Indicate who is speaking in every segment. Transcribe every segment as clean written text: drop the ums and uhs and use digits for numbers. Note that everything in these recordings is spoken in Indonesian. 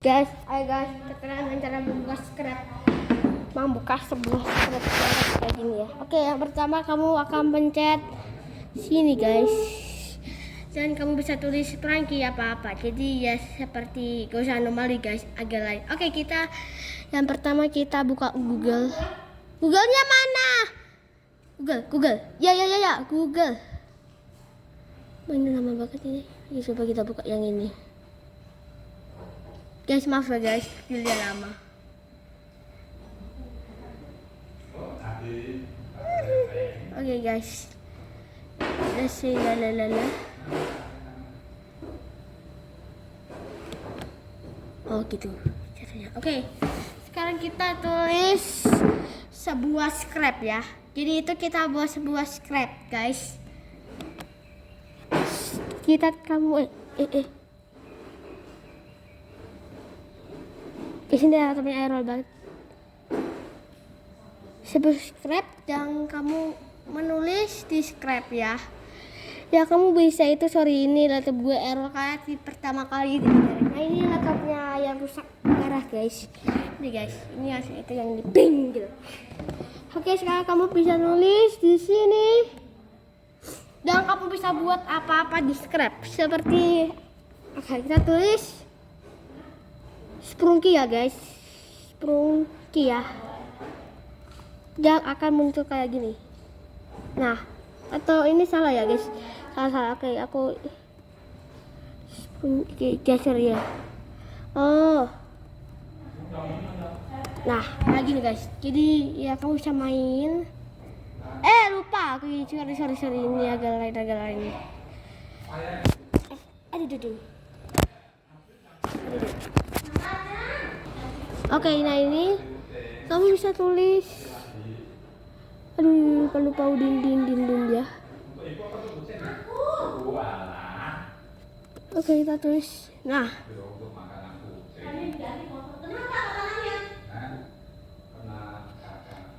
Speaker 1: Guys, ayo guys, terkenal cara membuka script. Membuka sebuah script kayak gini ya. Oke, yang pertama kamu akan pencet sini guys. Dan kamu bisa tulis Franky apa-apa. Jadi ya seperti gak usah anomali guys, agak lain. Oke, kita yang pertama kita buka Google. Google-nya mana? Google. Ya, Google. Mana lama banget ini? Ya, coba kita buka yang ini. Guys, maaf ya guys, videonya lama. Oke guys, let's see oh gitu caranya. Oke, sekarang kita tulis sebuah script ya. Jadi itu kita buat sebuah script guys. Di sini ada error banget. Subscribe dan kamu menulis di script ya. Ya kamu bisa itu, sorry ini laptop gue error kayak di pertama kali ini. Nah ini laptopnya yang rusak parah guys. Ini guys, ini asli itu yang di ping gitu. Oke, sekarang kamu bisa nulis di sini. Dan kamu bisa buat apa-apa di script seperti kita tulis Sprunky ya guys, Sprunky ya. Dia akan muncul kayak gini. Nah, atau ini salah ya guys, salah. Oke, aku Sprunky geser ya. Oh, nah kayak gini guys. Jadi ya kamu bisa main. Lupa aku, sorry ini agak lain. Aduh. Oke, nah ini kamu bisa tulis. Aduh, lupa din ya. Oke, kita tulis. Nah,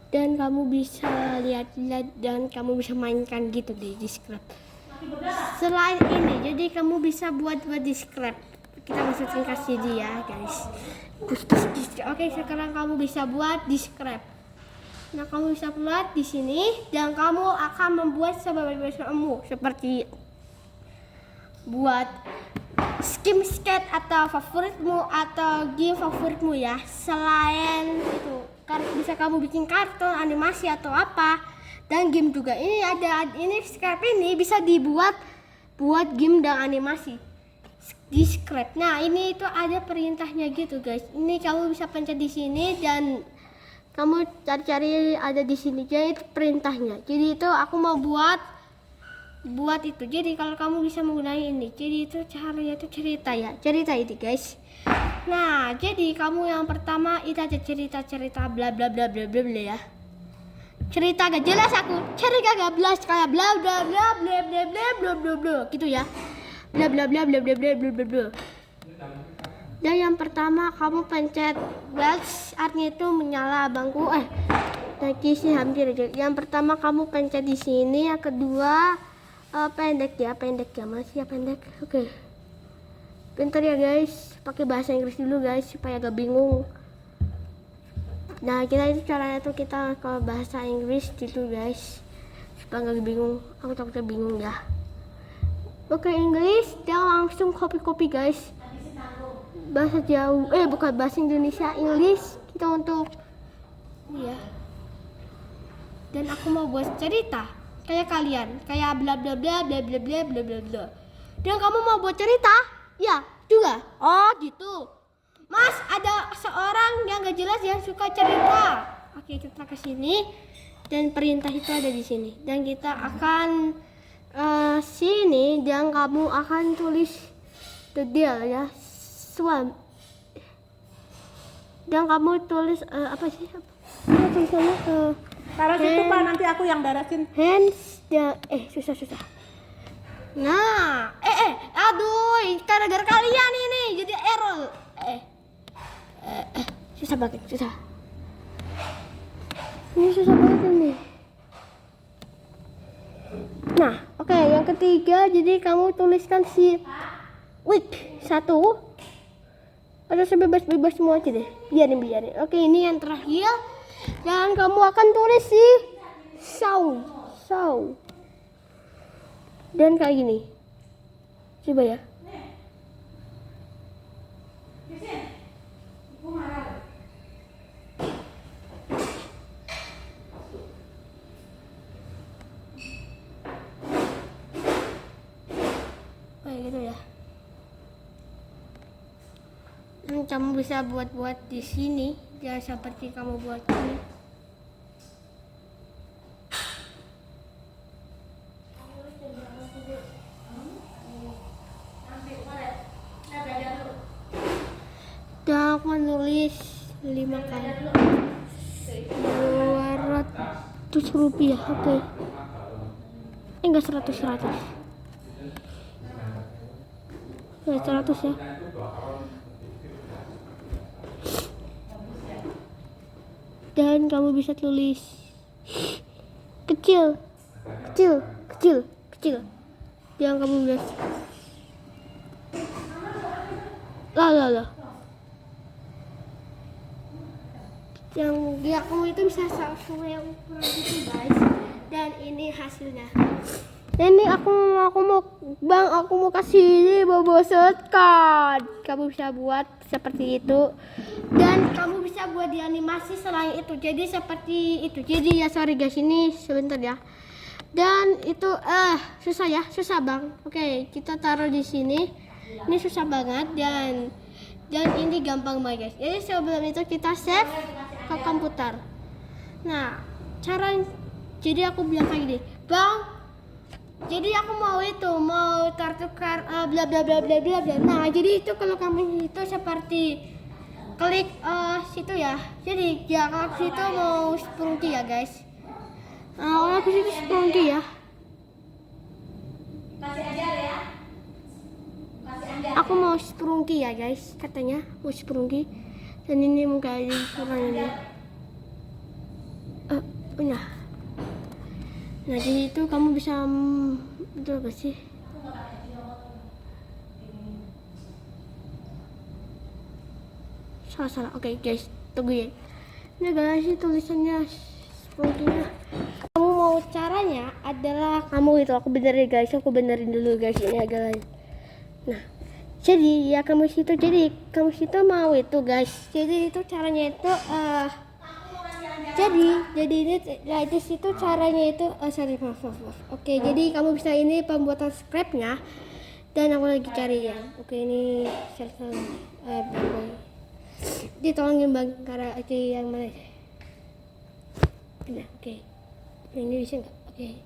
Speaker 1: dan kamu bisa lihat dan kamu bisa mainkan gitu di script. Selain ini, jadi kamu bisa buat di script. Kita masukin ke CD ya guys. Oke, sekarang kamu bisa buat di script. Nah, kamu bisa buat di sini dan kamu akan membuat sesuatu seperti buat skim skate atau favoritmu atau game favoritmu ya. Selain itu, bisa kamu bikin kartun, animasi atau apa, dan game juga. Ini ada ini script ini bisa dibuat buat game dan animasi di script. Nah, ini itu ada perintahnya gitu guys. Ini kamu bisa pencet di sini dan kamu cari ada di sini. Jadi itu perintahnya. Jadi itu aku mau buat itu. Jadi kalau kamu bisa menggunakan ini. Jadi itu caranya itu cerita ini guys. Nah, jadi kamu yang pertama itu ada cerita bla bla bla ya. Cerita gak jelas aku. Cerita gak jelas kayak bla bla bla bla bla bla bla bla gitu ya. Bla bla bla bla bla bla bla bla. Dan yang pertama kamu pencet belts, artinya itu menyala abangku. Tadi sih hampir aja. Yang pertama kamu pencet di sini, yang kedua pendek ya masih ya pendek. Oke. Pintar ya guys, pakai bahasa Inggris dulu guys supaya gak bingung. Nah, kita itu caranya tuh kita ke bahasa Inggris gitu guys supaya gak bingung. Aku takutnya bingung ya. Oke, Inggris dan langsung copy guys. Bahasa jauh, bukan bahasa Indonesia, Inggris kita untuk ya. Dan aku mau buat cerita kayak kalian, kayak bla bla bla bla bla bla bla bla bla. Dan kamu mau buat cerita? Ya, juga. Oh, gitu. Mas, ada seorang yang gak jelas yang suka cerita. Oke, kita ke sini dan perintah itu ada di sini. Dan kita akan sini dan kamu akan tulis the deal ya. Swam. Dan kamu tulis apa sih? Tulisannya
Speaker 2: taruh situ Pak, nanti aku yang beresin.
Speaker 1: Hands dan susah. Nah, aduh, gara-gara kalian ini jadi error. Susah banget. Ini susah banget ini. Nah, oke, yang ketiga, jadi kamu tuliskan si week 1 Atau sebebas-bebas semua aja deh. Biarin. Oke, ini yang terakhir. Dan kamu akan tulis sih saw. Dan kayak gini. Coba ya. Kayak gitu ya. Kamu bisa buat di sini, jangan seperti kamu buat ini. Dan aku menulis 5 kali 200 rupiah. Oke. Enggak 100 ya, 100 ya. Dan kamu bisa tulis kecil. Yang kamu bilas. Lah. Yang dia kamu itu bisa sama yang ukuran gitu guys. Dan ini hasilnya. Ini aku mau kasih ini bobo shortcut. Kamu bisa buat seperti itu. Dan kamu bisa buat di animasi selain itu. Jadi seperti itu. Jadi ya sorry guys, ini sebentar ya. Dan itu susah bang. Oke, kita taruh di sini. Ini susah banget dan ini gampang banget guys. Jadi sebelum itu kita save ke komputer. Nah, jadi aku bilang kayak gini, bang. Jadi aku mau tertukar bla bla bla. Nah, jadi itu kalau kamu itu seperti klik situ ya. Jadi ya kalau situ mau sprungki ya guys. Kalau aku situ sprungki ya. Aku mau sprungki ya guys, katanya mau sprungki. Dan ini muka ini kurang ini. Nah jadi itu kamu bisa itu apa sih? Salah. Oke guys, tunggu ya. Ini guys tulisannya sprungkinya. Kamu mau caranya adalah aku benerin dulu guys ini agak lain. Nah jadi ya kamu situ mau itu guys. Jadi itu caranya itu jadi ini ya itu situ caranya itu maaf. Oke, jadi kamu bisa ini pembuatan scriptnya dan aku lagi cari ya. Oke, ini ditolongin bang karena yang mana? Nah, oke. Ini bisa nggak? Oke.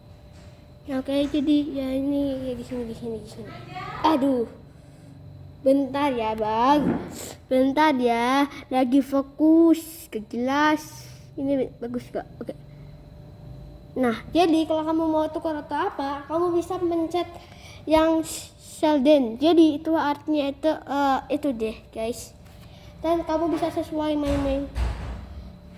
Speaker 1: Nah, oke, jadi ya ini ya di sini. Aduh. Bentar ya bang. Lagi fokus. Kejelas. Ini bagus gak? Oke. Nah, jadi kalau kamu mau tukar atau apa, kamu bisa mencet yang Sheldon. Jadi itu artinya itu deh, guys. Dan kamu bisa sesuai main-main.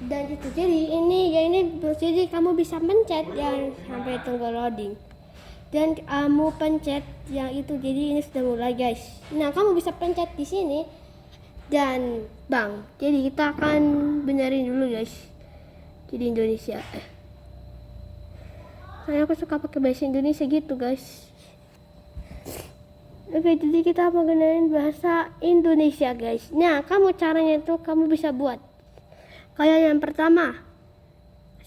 Speaker 1: Dan itu jadi kamu bisa mencet yang sampai tunggu loading. Dan kamu pencet yang itu. Jadi ini sudah mulai, guys. Nah, kamu bisa pencet di sini. Dan bang, jadi kita akan benerin dulu, guys. Jadi Indonesia. Saya aku suka pakai bahasa Indonesia gitu, guys. Oke, jadi kita mau benerin bahasa Indonesia, guys. Nah, caranya itu kamu bisa buat. Kayak yang pertama.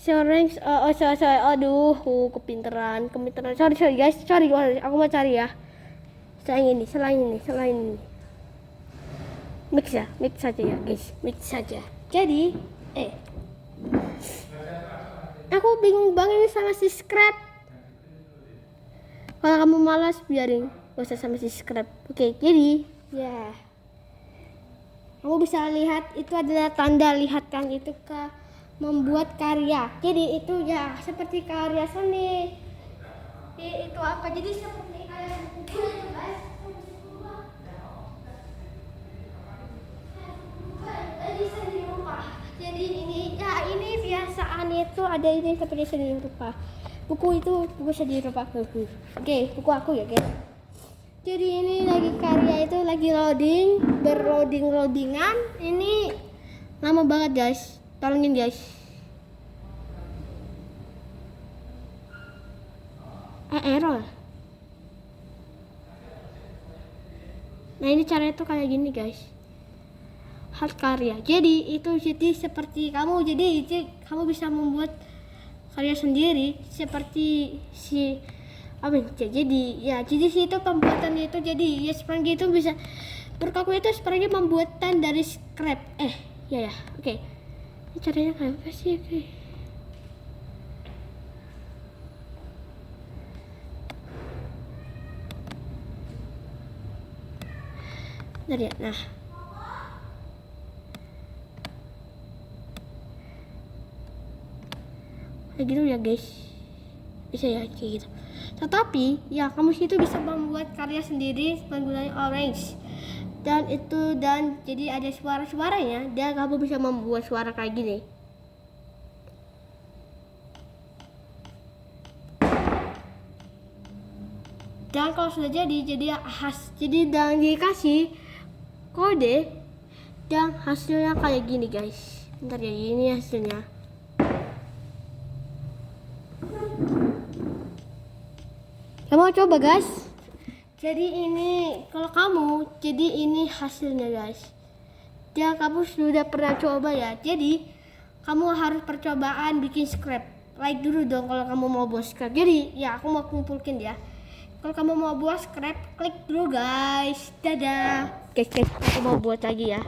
Speaker 1: Kepinteran. Sorry guys, aku mau cari ya. Selain ini. Mix saja ya, guys. Mix saja. Jadi, aku bingung banget sama si scrap. Kalau kamu malas biarin, gak usah sama si scrap. Oke, jadi ya kamu bisa lihat itu adalah tanda lihat kan itu membuat karya. Jadi itu ya seperti karya seni. Itu apa? Jadi seperti karya buku itu guys. Seni rupa. Jadi ini biasaan itu ada ini seperti seni rupa. Buku seni rupa. Oke, buku aku ya guys. Jadi ini lagi karya itu lagi loadingan. Ini lama banget guys. Tolongin guys. Error. Nah ini caranya tuh kayak gini guys. Hard karya. Jadi seperti kamu. Jadi kamu bisa membuat karya sendiri seperti si jadi itu pembuatannya itu jadi ya seperti itu bisa berkaku itu seperti pembuatan dari scrap oke. Ini caranya kayak apa sih? Oke. Bentar ya, nah kayak gitu ya guys, bisa ya kayak gitu. Tetapi ya kamu situ bisa membuat karya sendiri menggunakan orange dan jadi ada suara-suaranya dan kamu bisa membuat suara kayak gini. Dan kalau sudah jadi dan dikasih kode dan hasilnya kayak gini guys. Bentar ya, ini hasilnya. Kamu coba guys. Jadi ini kalau kamu, jadi ini hasilnya guys. Dan kamu sudah pernah coba ya. Jadi kamu harus percobaan bikin scrap. Like dulu dong kalau kamu mau buat scrap. Jadi ya aku mau kumpulkan ya. Kalau kamu mau buat scrap, klik dulu guys. Dadah. Guys, aku mau buat lagi ya.